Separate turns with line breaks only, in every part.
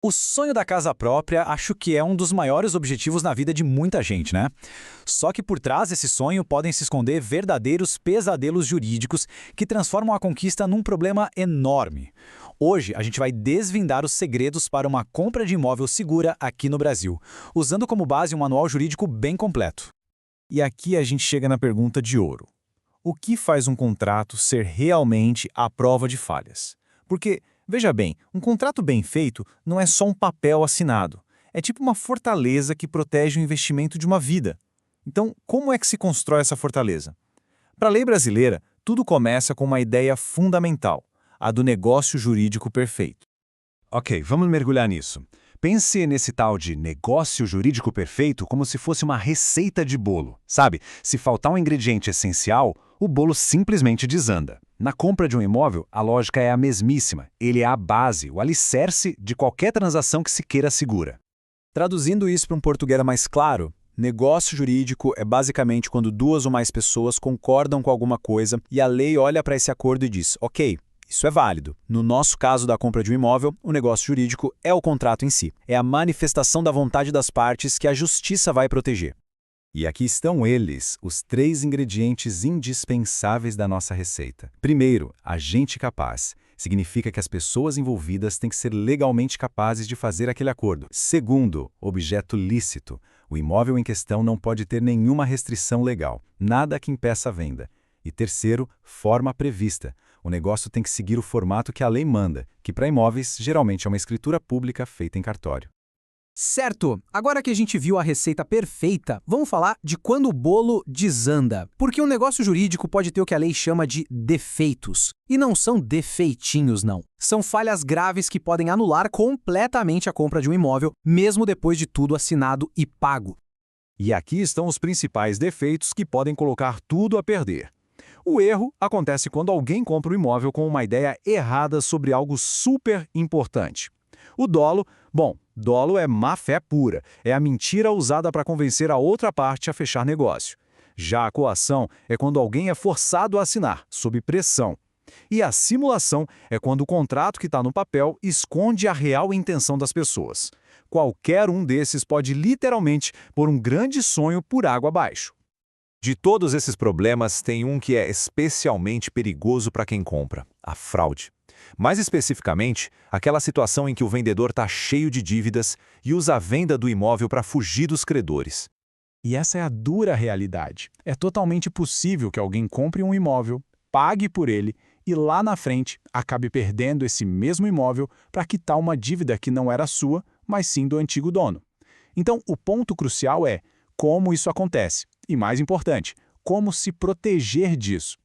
O sonho da casa própria acho que é um dos maiores objetivos na vida de muita gente, né? Só que por trás desse sonho podem se esconder verdadeiros pesadelos jurídicos que transformam a conquista num problema enorme. Hoje a gente vai desvendar os segredos para uma compra de imóvel segura aqui no Brasil, usando como base um manual jurídico bem completo.
E aqui a gente chega na pergunta de ouro. O que faz um contrato ser realmente à prova de falhas? Porque, veja bem, um contrato bem feito não é só um papel assinado. É tipo uma fortaleza que protege o investimento de uma vida. Então, como é que se constrói essa fortaleza? Para a lei brasileira, tudo começa com uma ideia fundamental, a do negócio jurídico perfeito.
Ok, vamos mergulhar nisso. Pense nesse tal de negócio jurídico perfeito como se fosse uma receita de bolo. Sabe, se faltar um ingrediente essencial, o bolo simplesmente desanda. Na compra de um imóvel, a lógica é a mesmíssima. Ele é a base, o alicerce de qualquer transação que se queira segura.
Traduzindo isso para um português mais claro, negócio jurídico é basicamente quando duas ou mais pessoas concordam com alguma coisa e a lei olha para esse acordo e diz, ok, isso é válido. No nosso caso da compra de um imóvel, o negócio jurídico é o contrato em si. É a manifestação da vontade das partes que a justiça vai proteger.
E aqui estão eles, os 3 ingredientes indispensáveis da nossa receita. Primeiro, agente capaz. Significa que as pessoas envolvidas têm que ser legalmente capazes de fazer aquele acordo. Segundo, objeto lícito. O imóvel em questão não pode ter nenhuma restrição legal, nada que impeça a venda. E terceiro, forma prevista. O negócio tem que seguir o formato que a lei manda, que para imóveis geralmente é uma escritura pública feita em cartório.
Certo! Agora que a gente viu a receita perfeita, vamos falar de quando o bolo desanda. Porque um negócio jurídico pode ter o que a lei chama de defeitos. E não são defeitinhos, não. São falhas graves que podem anular completamente a compra de um imóvel, mesmo depois de tudo assinado e pago.
E aqui estão os principais defeitos que podem colocar tudo a perder. O erro acontece quando alguém compra o imóvel com uma ideia errada sobre algo super importante. O dolo, dolo é má-fé pura, é a mentira usada para convencer a outra parte a fechar negócio. Já a coação é quando alguém é forçado a assinar, sob pressão. E a simulação é quando o contrato que está no papel esconde a real intenção das pessoas. Qualquer um desses pode literalmente pôr um grande sonho por água abaixo.
De todos esses problemas, tem um que é especialmente perigoso para quem compra: a fraude. Mais especificamente, aquela situação em que o vendedor está cheio de dívidas e usa a venda do imóvel para fugir dos credores.
E essa é a dura realidade. É totalmente possível que alguém compre um imóvel, pague por ele e lá na frente acabe perdendo esse mesmo imóvel para quitar uma dívida que não era sua, mas sim do antigo dono. Então, o ponto crucial é como isso acontece e, mais importante, como se proteger disso.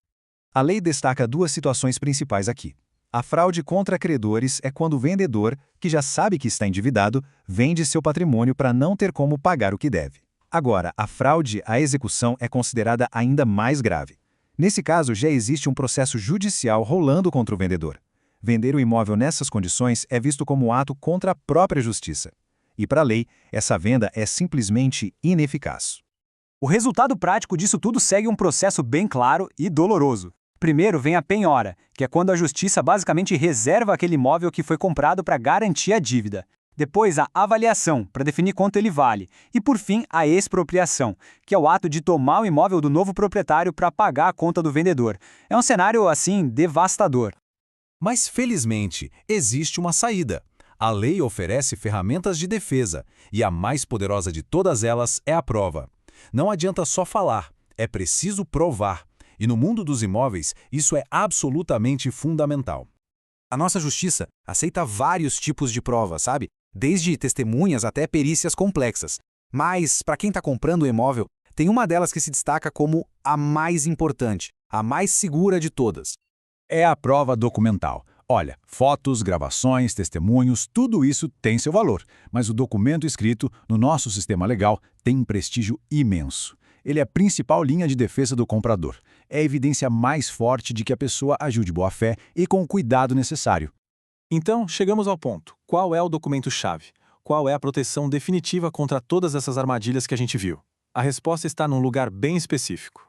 A lei destaca 2 situações principais aqui. A fraude contra credores é quando o vendedor, que já sabe que está endividado, vende seu patrimônio para não ter como pagar o que deve. Agora, a fraude à execução é considerada ainda mais grave. Nesse caso, já existe um processo judicial rolando contra o vendedor. Vender o imóvel nessas condições é visto como um ato contra a própria justiça. E para a lei, essa venda é simplesmente ineficaz.
O resultado prático disso tudo segue um processo bem claro e doloroso. Primeiro vem a penhora, que é quando a justiça basicamente reserva aquele imóvel que foi comprado para garantir a dívida. Depois a avaliação, para definir quanto ele vale. E por fim a expropriação, que é o ato de tomar o imóvel do novo proprietário para pagar a conta do vendedor. É um cenário, assim, devastador.
Mas, felizmente, existe uma saída. A lei oferece ferramentas de defesa, e a mais poderosa de todas elas é a prova. Não adianta só falar, é preciso provar. E no mundo dos imóveis, isso é absolutamente fundamental.
A nossa justiça aceita vários tipos de provas, sabe? Desde testemunhas até perícias complexas. Mas, para quem está comprando o imóvel, tem uma delas que se destaca como a mais importante, a mais segura de todas.
É a prova documental. Olha, fotos, gravações, testemunhos, tudo isso tem seu valor, mas o documento escrito, no nosso sistema legal, tem um prestígio imenso. Ele é a principal linha de defesa do comprador. É a evidência mais forte de que a pessoa agiu de boa fé e com o cuidado necessário.
Então, chegamos ao ponto. Qual é o documento-chave? Qual é a proteção definitiva contra todas essas armadilhas que a gente viu? A resposta está num lugar bem específico.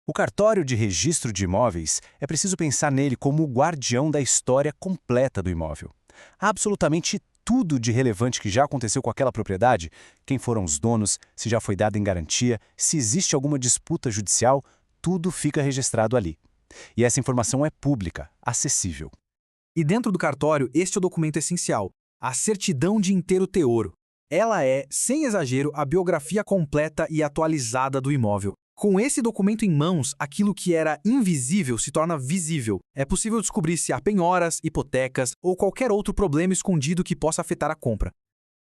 O cartório de registro de imóveis é preciso pensar nele como o guardião da história completa do imóvel. Absolutamente tudo de relevante que já aconteceu com aquela propriedade, quem foram os donos, se já foi dado em garantia, se existe alguma disputa judicial, tudo fica registrado ali. E essa informação é pública, acessível.
E dentro do cartório, este é o documento essencial, a certidão de inteiro teor. Ela é, sem exagero, a biografia completa e atualizada do imóvel. Com esse documento em mãos, aquilo que era invisível se torna visível. É possível descobrir se há penhoras, hipotecas ou qualquer outro problema escondido que possa afetar a compra.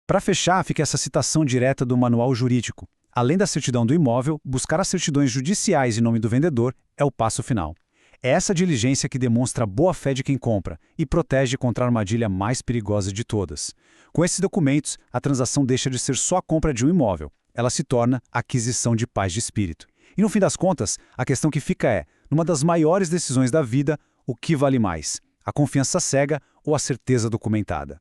Para fechar, fica essa citação direta do manual jurídico. Além da certidão do imóvel, buscar as certidões judiciais em nome do vendedor é o passo final. É essa diligência que demonstra a boa-fé de quem compra e protege contra a armadilha mais perigosa de todas. Com esses documentos, a transação deixa de ser só a compra de um imóvel. Ela se torna aquisição de paz de espírito. E no fim das contas, a questão que fica é, numa das maiores decisões da vida, o que vale mais? A confiança cega ou a certeza documentada?